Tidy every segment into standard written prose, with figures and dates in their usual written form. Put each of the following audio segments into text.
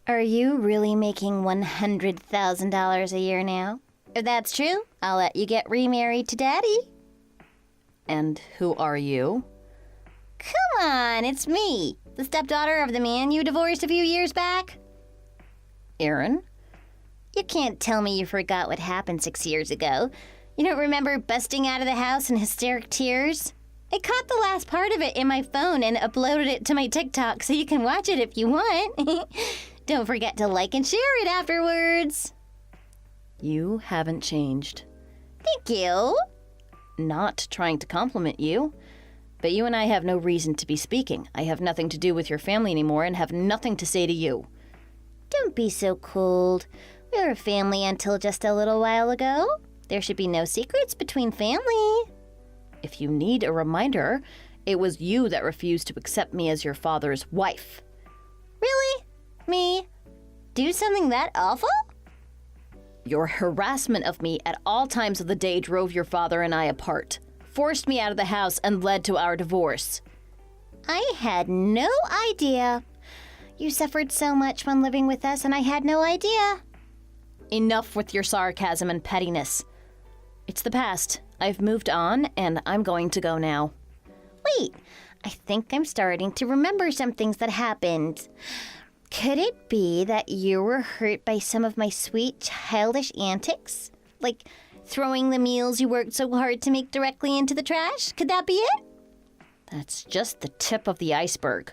Are you really making $100,000 a year now? If that's true, I'll let you get remarried to Daddy. And who are you? Come on, it's me, the stepdaughter of the man you divorced a few years back. Aaron? You can't tell me you forgot what happened 6 years ago. You don't remember busting out of the house in hysteric tears? I caught the last part of it in my phone and uploaded it to my TikTok so you can watch it if you want. Don't forget to like and share it afterwards. You haven't changed. Thank you. Not trying to compliment you, but you and I have no reason to be speaking. I have nothing to do with your family anymore and have nothing to say to you. Don't be so cold. We were a family until just a little while ago. There should be no secrets between family. If you need a reminder, it was you that refused to accept me as your father's wife. Really? Me? Do something that awful? Your harassment of me at all times of the day drove your father and I apart, forced me out of the house, and led to our divorce. I had no idea. You suffered so much when living with us, and I had no idea. Enough with your sarcasm and pettiness. It's the past. I've moved on, and I'm going to go now. Wait, I think I'm starting to remember some things that happened. Could it be that you were hurt by some of my sweet, childish antics? Like throwing the meals you worked so hard to make directly into the trash? Could that be it? That's just the tip of the iceberg.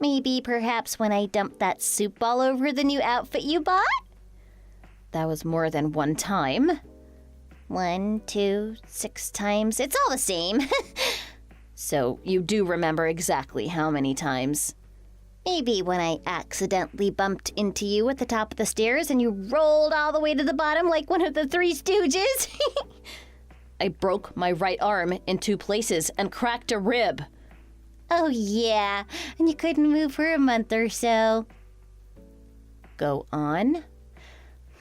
Maybe perhaps when I dumped that soup all over the new outfit you bought? That was more than one time. 1, 2, 6 times. It's all the same. So you do remember exactly how many times. Maybe when I accidentally bumped into you at the top of the stairs and you rolled all the way to the bottom like one of the Three Stooges. I broke my right arm in 2 places and cracked a rib. Oh yeah, and you couldn't move for a month or so. Go on.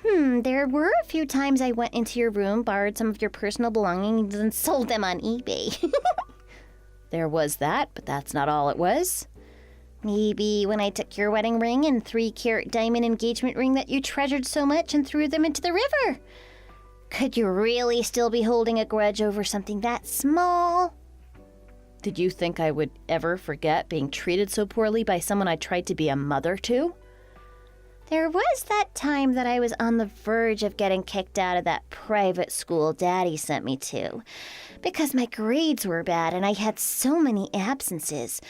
There were a few times I went into your room, borrowed some of your personal belongings, and sold them on eBay. There was that, but that's not all it was. Maybe when I took your wedding ring and 3-carat diamond engagement ring that you treasured so much and threw them into the river. Could you really still be holding a grudge over something that small? Did you think I would ever forget being treated so poorly by someone I tried to be a mother to? There was that time that I was on the verge of getting kicked out of that private school Daddy sent me to because my grades were bad and I had so many absences.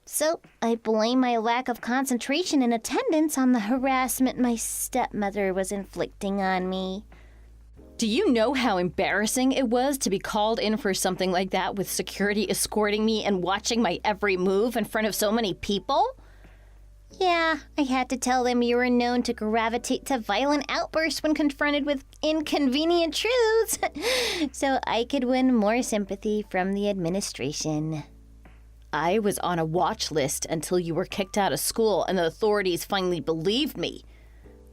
So I blame my lack of concentration and attendance on the harassment my stepmother was inflicting on me. Do you know how embarrassing it was to be called in for something like that with security escorting me and watching my every move in front of so many people? Yeah, I had to tell them you were known to gravitate to violent outbursts when confronted with inconvenient truths, so I could win more sympathy from the administration. I was on a watch list until you were kicked out of school and the authorities finally believed me.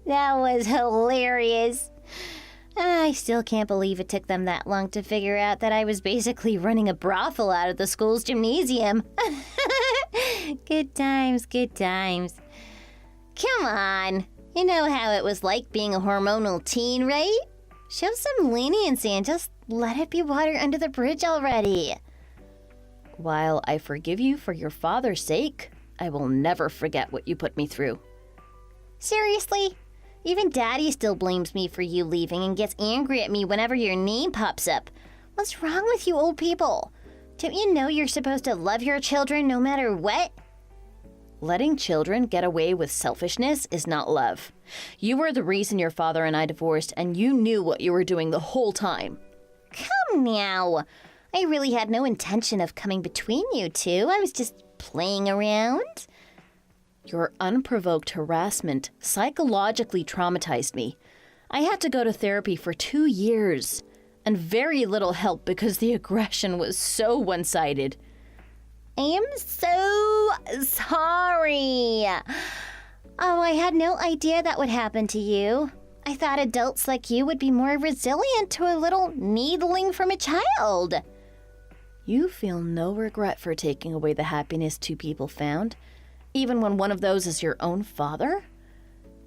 That was hilarious. I still can't believe it took them that long to figure out that I was basically running a brothel out of the school's gymnasium. Good times, good times. Come on. You know how it was like being a hormonal teen, right? Show some leniency and just let it be water under the bridge already. While I forgive you for your father's sake, I will never forget what you put me through. Seriously? Even Daddy still blames me for you leaving and gets angry at me whenever your name pops up. What's wrong with you old people? Don't you know you're supposed to love your children no matter what? Letting children get away with selfishness is not love. You were the reason your father and I divorced, and you knew what you were doing the whole time. Come now. I really had no intention of coming between you two. I was just playing around. Your unprovoked harassment psychologically traumatized me. I had to go to therapy for 2 years, and very little help because the aggression was so one-sided. I am so sorry. Oh, I had no idea that would happen to you. I thought adults like you would be more resilient to a little needling from a child. You feel no regret for taking away the happiness 2 people found, even when one of those is your own father?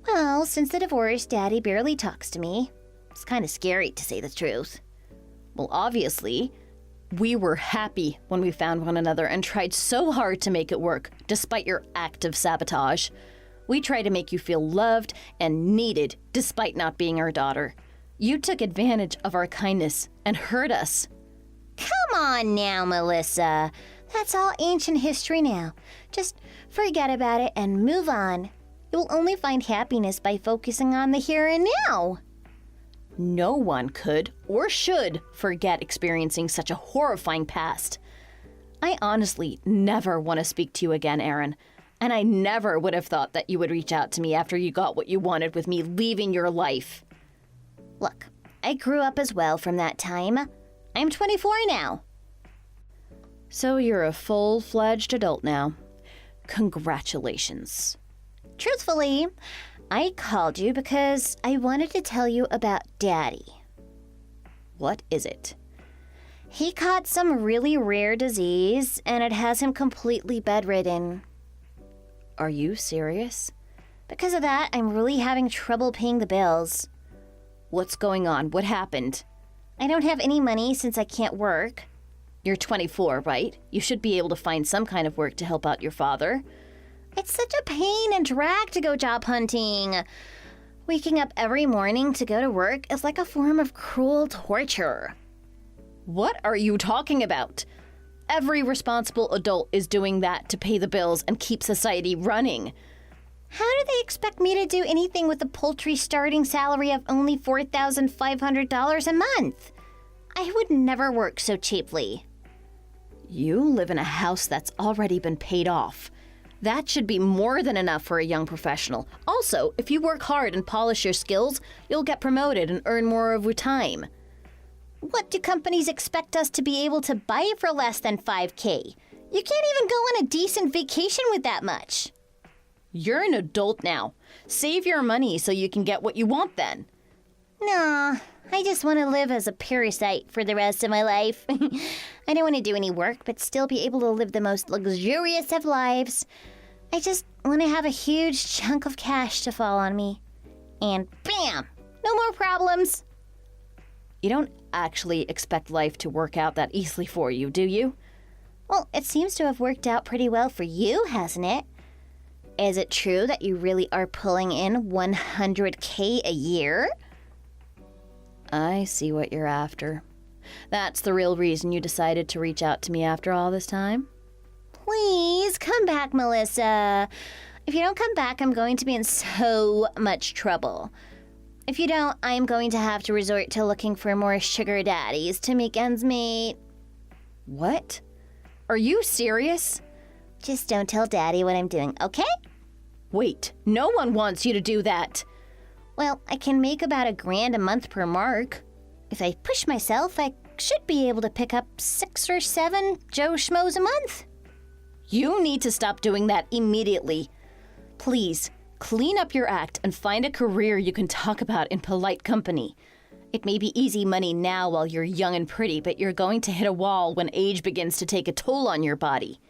Well, since the divorce, Daddy barely talks to me. It's kind of scary, to say the truth. Well, obviously, we were happy when we found one another and tried so hard to make it work, despite your active sabotage. We tried to make you feel loved and needed, despite not being our daughter. You took advantage of our kindness and hurt us. Come on now, Melissa. That's all ancient history now. Just forget about it and move on. You'll only find happiness by focusing on the here and now. No one could or should forget experiencing such a horrifying past. I honestly never want to speak to you again, Erin. And I never would have thought that you would reach out to me after you got what you wanted with me leaving your life. Look, I grew up as well from that time. I'm 24 now. So you're a full-fledged adult now. Congratulations. Truthfully, I called you because I wanted to tell you about Daddy. What is it? He caught some really rare disease, and it has him completely bedridden. Are you serious? Because of that, I'm really having trouble paying the bills. What's going on? What happened? I don't have any money since I can't work. You're 24, right? You should be able to find some kind of work to help out your father. It's such a pain and drag to go job hunting. Waking up every morning to go to work is like a form of cruel torture. What are you talking about? Every responsible adult is doing that to pay the bills and keep society running. How do they expect me to do anything with a paltry starting salary of only $4,500 a month? I would never work so cheaply. You live in a house that's already been paid off. That should be more than enough for a young professional. Also, if you work hard and polish your skills, you'll get promoted and earn more over time. What do companies expect us to be able to buy for less than $5,000? You can't even go on a decent vacation with that much. You're an adult now. Save your money so you can get what you want then. Nah, I just want to live as a parasite for the rest of my life. I don't want to do any work, but still be able to live the most luxurious of lives. I just want to have a huge chunk of cash to fall on me. And bam! No more problems. You don't actually expect life to work out that easily for you, do you? Well, it seems to have worked out pretty well for you, hasn't it? Is it true that you really are pulling in $100,000 a year? I see what you're after. That's the real reason you decided to reach out to me after all this time? Please, come back, Melissa. If you don't come back, I'm going to be in so much trouble. If you don't, I'm going to have to resort to looking for more sugar daddies to make ends meet. What? Are you serious? Just don't tell Daddy what I'm doing, okay? Wait, no one wants you to do that. Well, I can make about $1,000 a month per mark. If I push myself, I should be able to pick up 6 or 7 Joe Schmoes a month. You need to stop doing that immediately. Please, clean up your act and find a career you can talk about in polite company. It may be easy money now while you're young and pretty, but you're going to hit a wall when age begins to take a toll on your body.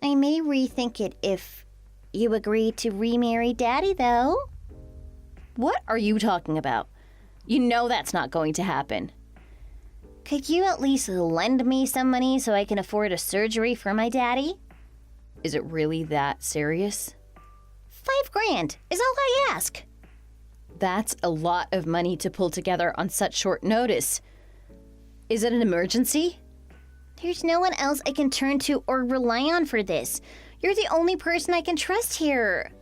I may rethink it if you agree to remarry Daddy, though. What are you talking about? You know that's not going to happen. Could you at least lend me some money so I can afford a surgery for my daddy? Is it really that serious? $5,000 is all I ask. That's a lot of money to pull together on such short notice. Is it an emergency? There's no one else I can turn to or rely on for this. You're the only person I can trust here.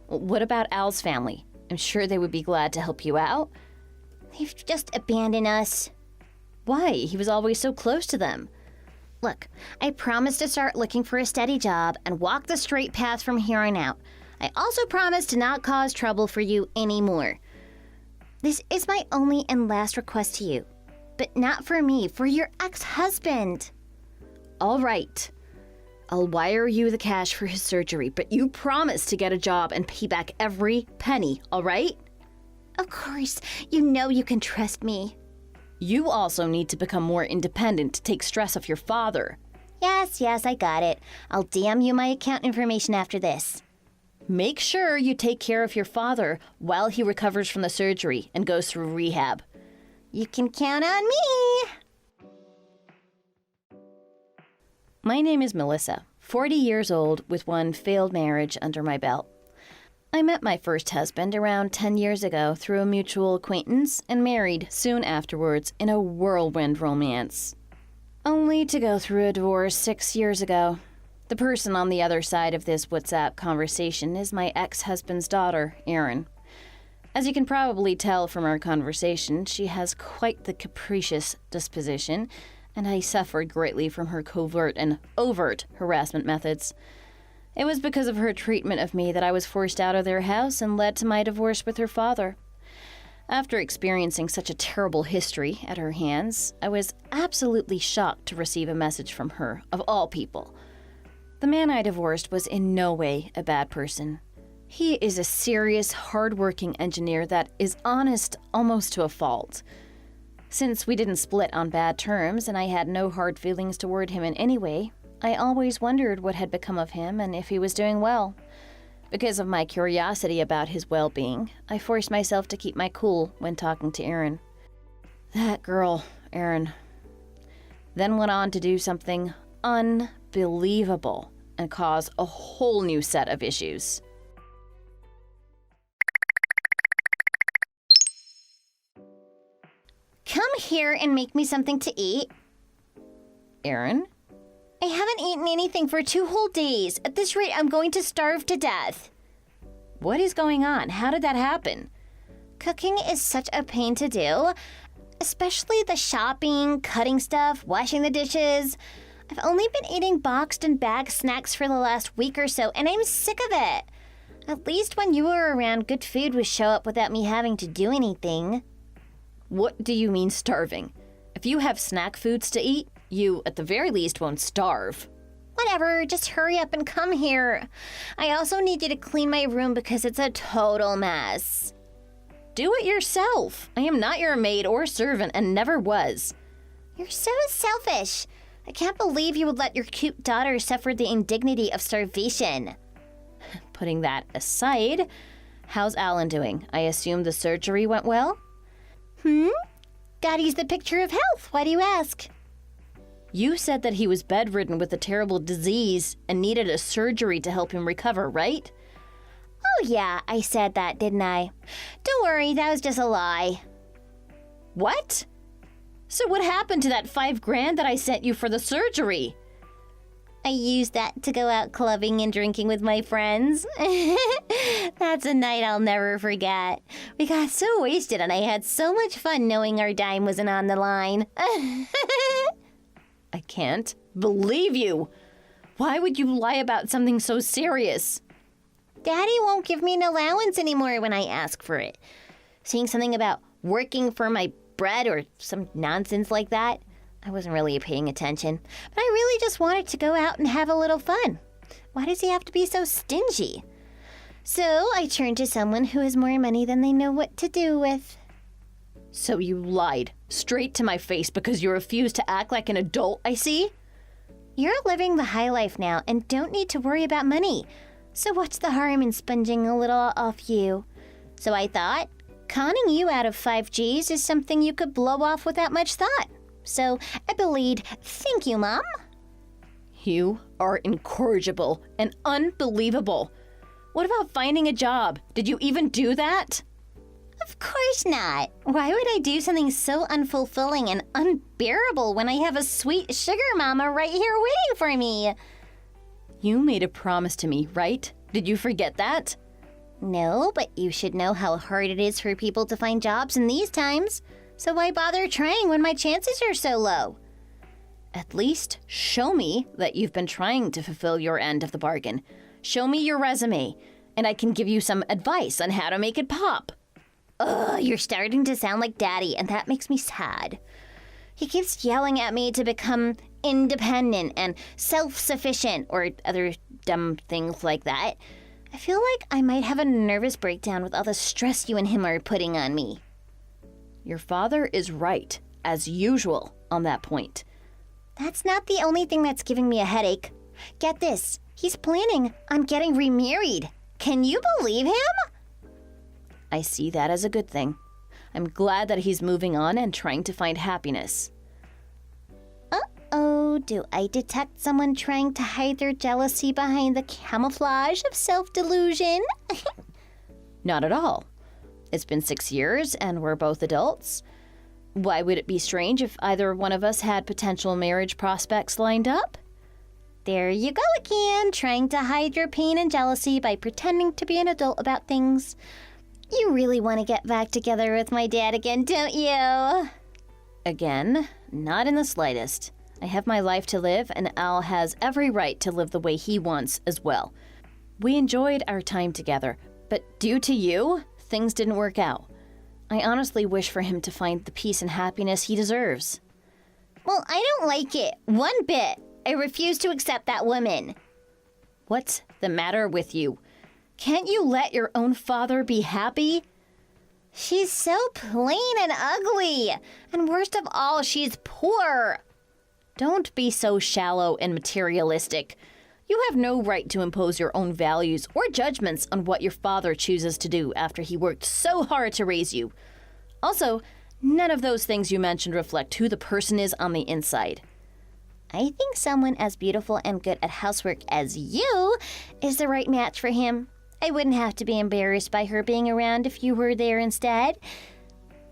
What about Al's family? I'm sure they would be glad to help you out. They've just abandoned us. Why? He was always so close to them. Look, I promised to start looking for a steady job and walk the straight path from here on out. I also promised to not cause trouble for you anymore. This is my only and last request to you. But not for me, for your ex-husband. All right. I'll wire you the cash for his surgery, but you promise to get a job and pay back every penny, all right? Of course. You know you can trust me. You also need to become more independent to take stress off your father. Yes, I got it. I'll DM you my account information after this. Make sure you take care of your father while he recovers from the surgery and goes through rehab. You can count on me. My name is Melissa, 40 years old with one failed marriage under my belt. I met my first husband around 10 years ago through a mutual acquaintance and married soon afterwards in a whirlwind romance. Only to go through a divorce 6 years ago. The person on the other side of this WhatsApp conversation is my ex-husband's daughter, Erin. As you can probably tell from our conversation, she has quite the capricious disposition, and I suffered greatly from her covert and overt harassment methods. It was because of her treatment of me that I was forced out of their house and led to my divorce with her father. After experiencing such a terrible history at her hands, I was absolutely shocked to receive a message from her, of all people. The man I divorced was in no way a bad person. He is a serious, hard-working engineer that is honest almost to a fault. Since we didn't split on bad terms and I had no hard feelings toward him in any way, I always wondered what had become of him and if he was doing well. Because of my curiosity about his well-being, I forced myself to keep my cool when talking to Erin. That girl, Erin, then went on to do something unbelievable and cause a whole new set of issues. Come here and make me something to eat. Erin? I haven't eaten anything for 2 whole days. At this rate, I'm going to starve to death. What is going on? How did that happen? Cooking is such a pain to do, especially the shopping, cutting stuff, washing the dishes. I've only been eating boxed and bagged snacks for the last week or so, and I'm sick of it. At least when you were around, good food would show up without me having to do anything. What do you mean starving? If you have snack foods to eat, you, at the very least, won't starve. Whatever, just hurry up and come here. I also need you to clean my room because it's a total mess. Do it yourself. I am not your maid or servant and never was. You're so selfish. I can't believe you would let your cute daughter suffer the indignity of starvation. Putting that aside, how's Alan doing? I assume the surgery went well? Daddy's the picture of health. Why do you ask? You said that he was bedridden with a terrible disease and needed a surgery to help him recover, right? Oh yeah, I said that, didn't I? Don't worry, that was just a lie. What? So what happened to that $5,000 that I sent you for the surgery? I used that to go out clubbing and drinking with my friends. That's a night I'll never forget. We got so wasted and I had so much fun knowing our dime wasn't on the line. I can't believe you. Why would you lie about something so serious? Daddy won't give me an allowance anymore when I ask for it. Saying something about working for my bread or some nonsense like that. I wasn't really paying attention, but I really just wanted to go out and have a little fun. Why does he have to be so stingy? So I turned to someone who has more money than they know what to do with. So you lied straight to my face because you refused to act like an adult, I see? You're living the high life now and don't need to worry about money. So what's the harm in sponging a little off you? So I thought, conning you out of 5 Gs is something you could blow off without much thought. So I believed, thank you, Mom. You are incorrigible and unbelievable. What about finding a job? Did you even do that? Of course not. Why would I do something so unfulfilling and unbearable when I have a sweet sugar mama right here waiting for me? You made a promise to me, right? Did you forget that? No, but you should know how hard it is for people to find jobs in these times. So why bother trying when my chances are so low? At least show me that you've been trying to fulfill your end of the bargain. Show me your resume, and I can give you some advice on how to make it pop. Ugh, you're starting to sound like Daddy, and that makes me sad. He keeps yelling at me to become independent and self-sufficient, or other dumb things like that. I feel like I might have a nervous breakdown with all the stress you and him are putting on me. Your father is right, as usual, on that point. That's not the only thing that's giving me a headache. Get this, he's planning on getting remarried. Can you believe him? I see that as a good thing. I'm glad that he's moving on and trying to find happiness. Uh-oh, do I detect someone trying to hide their jealousy behind the camouflage of self-delusion? Not at all. It's been 6 years and we're both adults. Why would it be strange if either one of us had potential marriage prospects lined up? There you go again, trying to hide your pain and jealousy by pretending to be an adult about things. You really want to get back together with my dad again, don't you? Again, not in the slightest. I have my life to live, and Al has every right to live the way he wants as well. We enjoyed our time together, but due to you, things didn't work out. I honestly wish for him to find the peace and happiness he deserves. Well, I don't like it one bit. I refuse to accept that woman. What's the matter with you? Can't you let your own father be happy? She's so plain and ugly. And worst of all, she's poor. Don't be so shallow and materialistic. You have no right to impose your own values or judgments on what your father chooses to do after he worked so hard to raise you. Also, none of those things you mentioned reflect who the person is on the inside. I think someone as beautiful and good at housework as you is the right match for him. I wouldn't have to be embarrassed by her being around if you were there instead.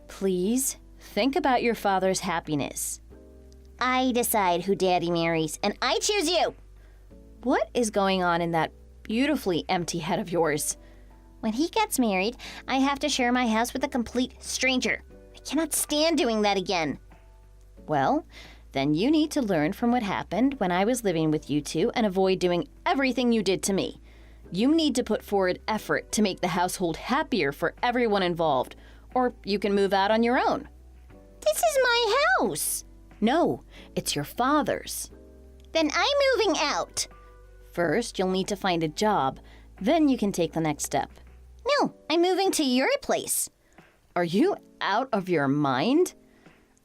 Please, think about your father's happiness. I decide who Daddy marries, and I choose you. What is going on in that beautifully empty head of yours? When he gets married, I have to share my house with a complete stranger. I cannot stand doing that again. Well, then you need to learn from what happened when I was living with you two and avoid doing everything you did to me. You need to put forward effort to make the household happier for everyone involved, or you can move out on your own. This is my house. No, it's your father's. Then I'm moving out. First, you'll need to find a job. Then you can take the next step. No, I'm moving to your place. Are you out of your mind?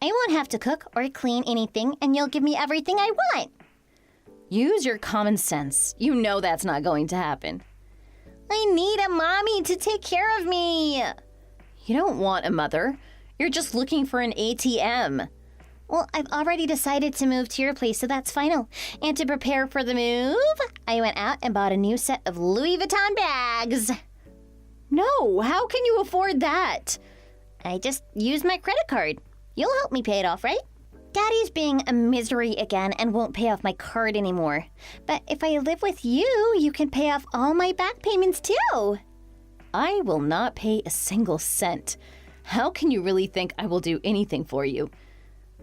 I won't have to cook or clean anything, and you'll give me everything I want. Use your common sense. You know that's not going to happen. I need a mommy to take care of me. You don't want a mother. You're just looking for an ATM. Well, I've already decided to move to your place, so that's final. And to prepare for the move, I went out and bought a new set of Louis Vuitton bags. No, how can you afford that? I just used my credit card. You'll help me pay it off, right? Daddy's being a misery again and won't pay off my card anymore. But if I live with you, you can pay off all my back payments too. I will not pay a single cent. How can you really think I will do anything for you?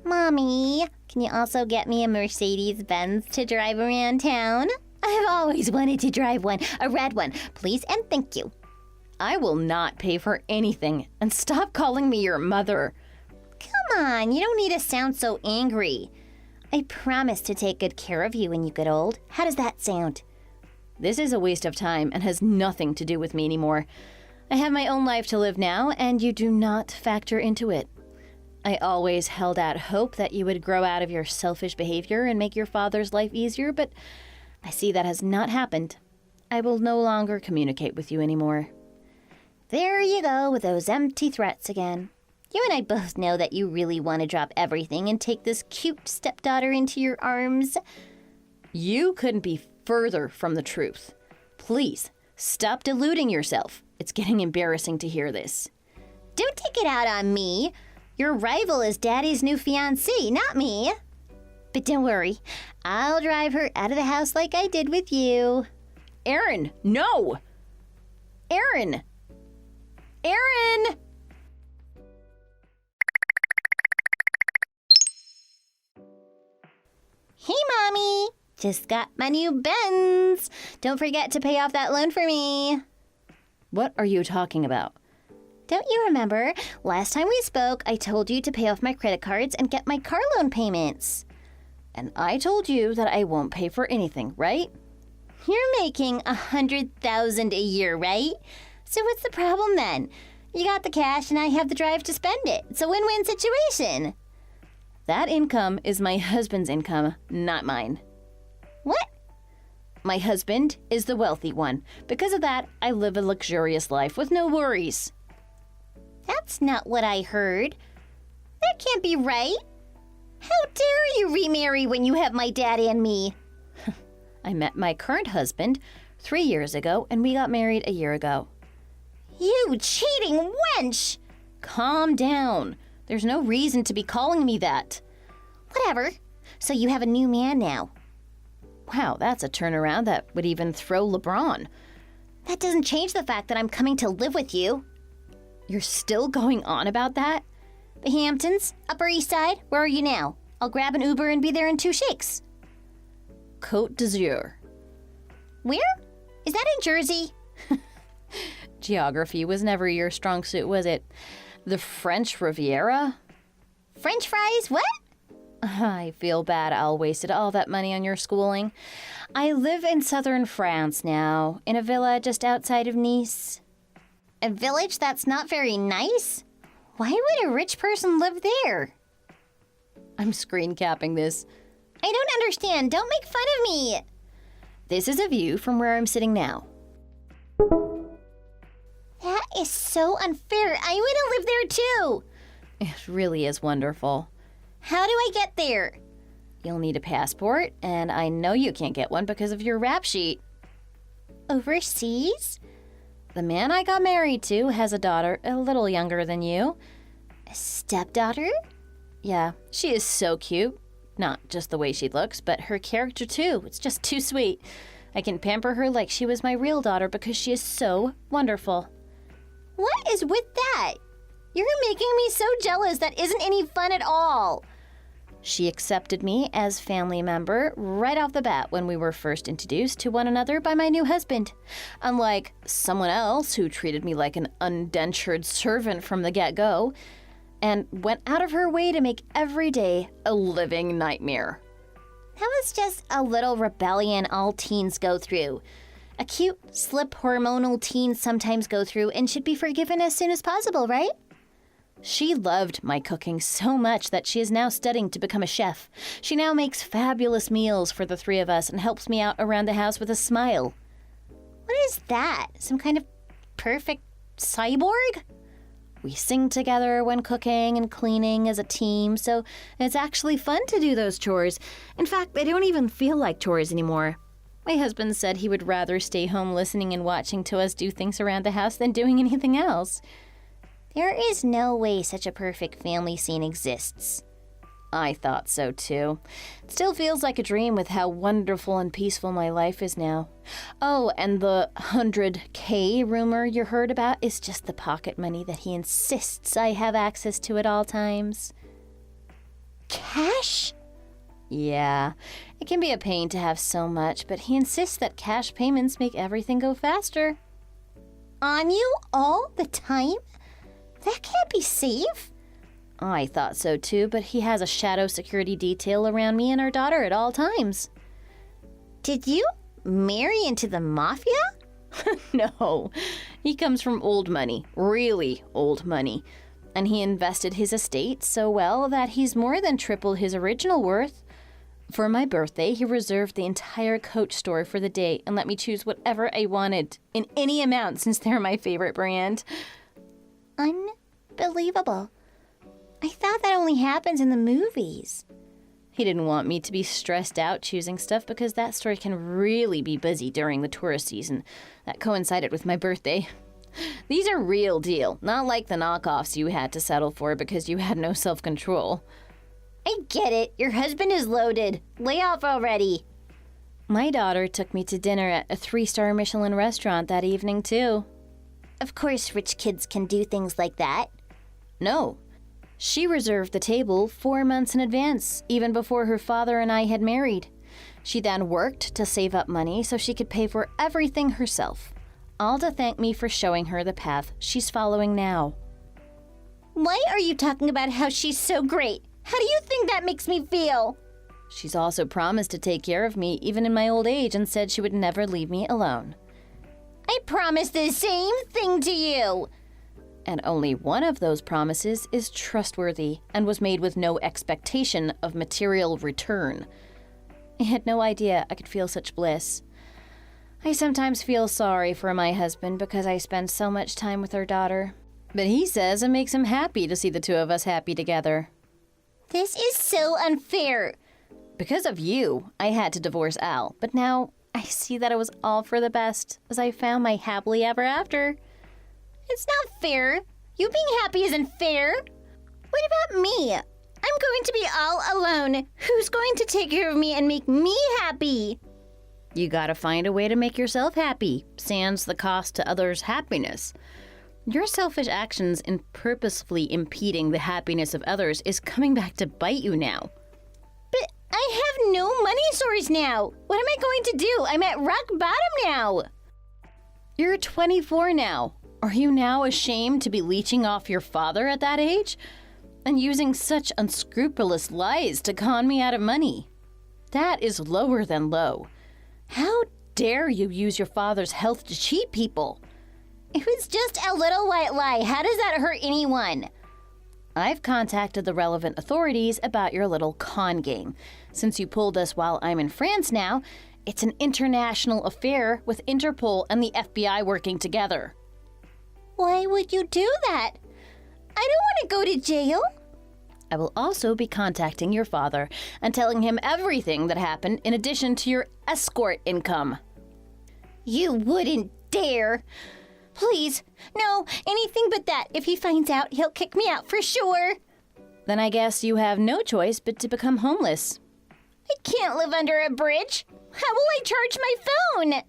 Mommy, can you also get me a Mercedes-Benz to drive around town? I've always wanted to drive one, a red one. Please and thank you. I will not pay for anything, and stop calling me your mother. Come on, you don't need to sound so angry. I promise to take good care of you when you get old. How does that sound? This is a waste of time and has nothing to do with me anymore. I have my own life to live now, and you do not factor into it. I always held out hope that you would grow out of your selfish behavior and make your father's life easier, but I see that has not happened. I will no longer communicate with you anymore. There you go with those empty threats again. You and I both know that you really want to drop everything and take this cute stepdaughter into your arms. You couldn't be further from the truth. Please, stop deluding yourself. It's getting embarrassing to hear this. Don't take it out on me. Your rival is Daddy's new fiancée, not me. But don't worry, I'll drive her out of the house like I did with you. Aaron, no! Aaron! Aaron! Hey, Mommy. Just got my new Benz. Don't forget to pay off that loan for me. What are you talking about? Don't you remember? Last time we spoke, I told you to pay off my credit cards and get my car loan payments. And I told you that I won't pay for anything, right? You're making $100,000 a year, right? So what's the problem then? You got the cash and I have the drive to spend it. It's a win-win situation. That income is my husband's income, not mine. What? My husband is the wealthy one. Because of that, I live a luxurious life with no worries. That's not what I heard. That can't be right. How dare you remarry when you have my daddy and me? I met my current husband 3 years ago, and we got married a year ago. You cheating wench! Calm down. There's no reason to be calling me that. Whatever. So you have a new man now. Wow, that's a turnaround that would even throw LeBron. That doesn't change the fact that I'm coming to live with you. You're still going on about that? The Hamptons, Upper East Side, where are you now? I'll grab an Uber and be there in 2 shakes. Côte d'Azur. Where? Is that in Jersey? Geography was never your strong suit, was it? The French Riviera? French fries? What? I feel bad Al wasted all that money on your schooling. I live in southern France now, in a villa just outside of Nice. A village that's not very nice? Why would a rich person live there? I'm screen capping this. I don't understand. Don't make fun of me. This is a view from where I'm sitting now. That is so unfair. I want to live there too. It really is wonderful. How do I get there? You'll need a passport, and I know you can't get one because of your rap sheet. Overseas? The man I got married to has a daughter a little younger than you. A stepdaughter? Yeah, she is so cute. Not just the way she looks, but her character too. It's just too sweet. I can pamper her like she was my real daughter because she is so wonderful. What is with that? You're making me so jealous. That isn't any fun at all. She accepted me as family member right off the bat when we were first introduced to one another by my new husband. Unlike someone else who treated me like an indentured servant from the get-go and went out of her way to make every day a living nightmare. That was just a little rebellion all teens go through. A cute, slip hormonal teens sometimes go through and should be forgiven as soon as possible, right? She loved my cooking so much that she is now studying to become a chef. She now makes fabulous meals for the 3 of us and helps me out around the house with a smile. What is that? Some kind of perfect cyborg? We sing together when cooking and cleaning as a team, so it's actually fun to do those chores. In fact, they don't even feel like chores anymore. My husband said he would rather stay home listening and watching to us do things around the house than doing anything else. There is no way such a perfect family scene exists. I thought so too. It still feels like a dream with how wonderful and peaceful my life is now. Oh, and the 100K rumor you heard about is just the pocket money that he insists I have access to at all times. Cash? Yeah, it can be a pain to have so much, but he insists that cash payments make everything go faster. On you all the time? That can't be safe. I thought so too, but he has a shadow security detail around me and our daughter at all times. Did you marry into the mafia? No, he comes from old money, really old money. And he invested his estate so well that he's more than triple his original worth. For my birthday, he reserved the entire Coach store for the day and let me choose whatever I wanted in any amount since they're my favorite brand. Unbelievable. I thought that only happens in the movies. He didn't want me to be stressed out choosing stuff because that store can really be busy during the tourist season. That coincided with my birthday. These are real deal, not like the knockoffs you had to settle for because you had no self-control. I get it. Your husband is loaded. Lay off already. My daughter took me to dinner at a 3-star Michelin restaurant that evening, too. Of course, rich kids can do things like that. No. She reserved the table 4 months in advance, even before her father and I had married. She then worked to save up money so she could pay for everything herself, all to thank me for showing her the path she's following now. Why are you talking about how she's so great? How do you think that makes me feel? She's also promised to take care of me even in my old age and said she would never leave me alone. I promised the same thing to you. And only one of those promises is trustworthy and was made with no expectation of material return. I had no idea I could feel such bliss. I sometimes feel sorry for my husband because I spend so much time with our daughter. But he says it makes him happy to see the two of us happy together. This is so unfair. Because of you, I had to divorce Al, but now I see that it was all for the best as I found my happily ever after. It's not fair. You being happy isn't fair. What about me? I'm going to be all alone. Who's going to take care of me and make me happy? You gotta find a way to make yourself happy, sans the cost to others' happiness. Your selfish actions in purposefully impeding the happiness of others is coming back to bite you now. But I have no money source now. What am I going to do? I'm at rock bottom now. You're 24 now. Are you now ashamed to be leeching off your father at that age? And using such unscrupulous lies to con me out of money? That is lower than low. How dare you use your father's health to cheat people? It was just a little white lie. How does that hurt anyone? I've contacted the relevant authorities about your little con game. Since you pulled us while I'm in France now, it's an international affair with Interpol and the FBI working together. Why would you do that? I don't want to go to jail. I will also be contacting your father and telling him everything that happened in addition to your escort income. You wouldn't dare. Please, no, anything but that. If he finds out, he'll kick me out for sure. Then I guess you have no choice but to become homeless. I can't live under a bridge. How will I charge my phone?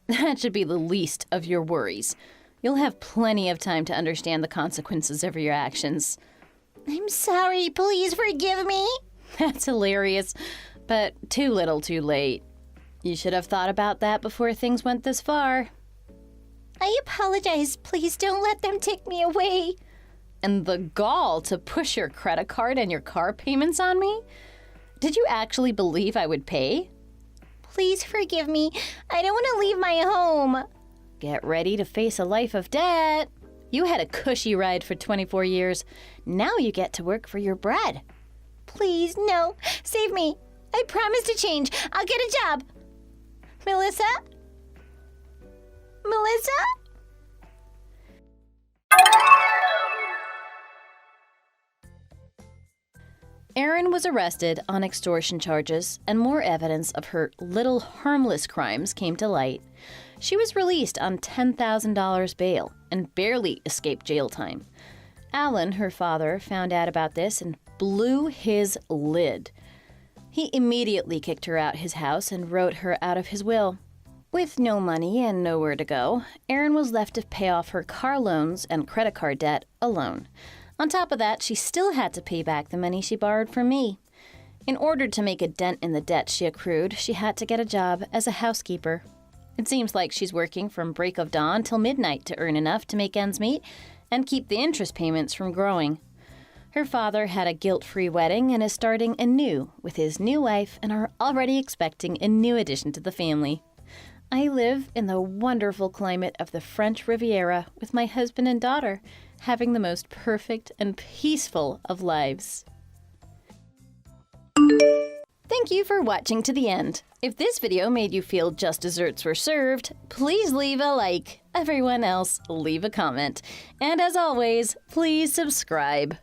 That should be the least of your worries. You'll have plenty of time to understand the consequences of your actions. I'm sorry. Please forgive me. That's hilarious, but too little too late. You should have thought about that before things went this far. I apologize. Please don't let them take me away. And the gall to push your credit card and your car payments on me? Did you actually believe I would pay? Please forgive me. I don't want to leave my home. Get ready to face a life of debt. You had a cushy ride for 24 years. Now you get to work for your bread. Please, no. Save me. I promise to change. I'll get a job. Melissa? Melissa? Erin was arrested on extortion charges, and more evidence of her little harmless crimes came to light. She was released on $10,000 bail and barely escaped jail time. Alan, her father, found out about this and blew his lid. He immediately kicked her out his house and wrote her out of his will. With no money and nowhere to go, Erin was left to pay off her car loans and credit card debt alone. On top of that, she still had to pay back the money she borrowed from me. In order to make a dent in the debt she accrued, she had to get a job as a housekeeper. It seems like she's working from break of dawn till midnight to earn enough to make ends meet and keep the interest payments from growing. Her father had a guilt-free wedding and is starting anew with his new wife and are already expecting a new addition to the family. I live in the wonderful climate of the French Riviera with my husband and daughter, having the most perfect and peaceful of lives. Thank you for watching to the end. If this video made you feel just desserts were served, please leave a like. Everyone else, leave a comment. And as always, please subscribe.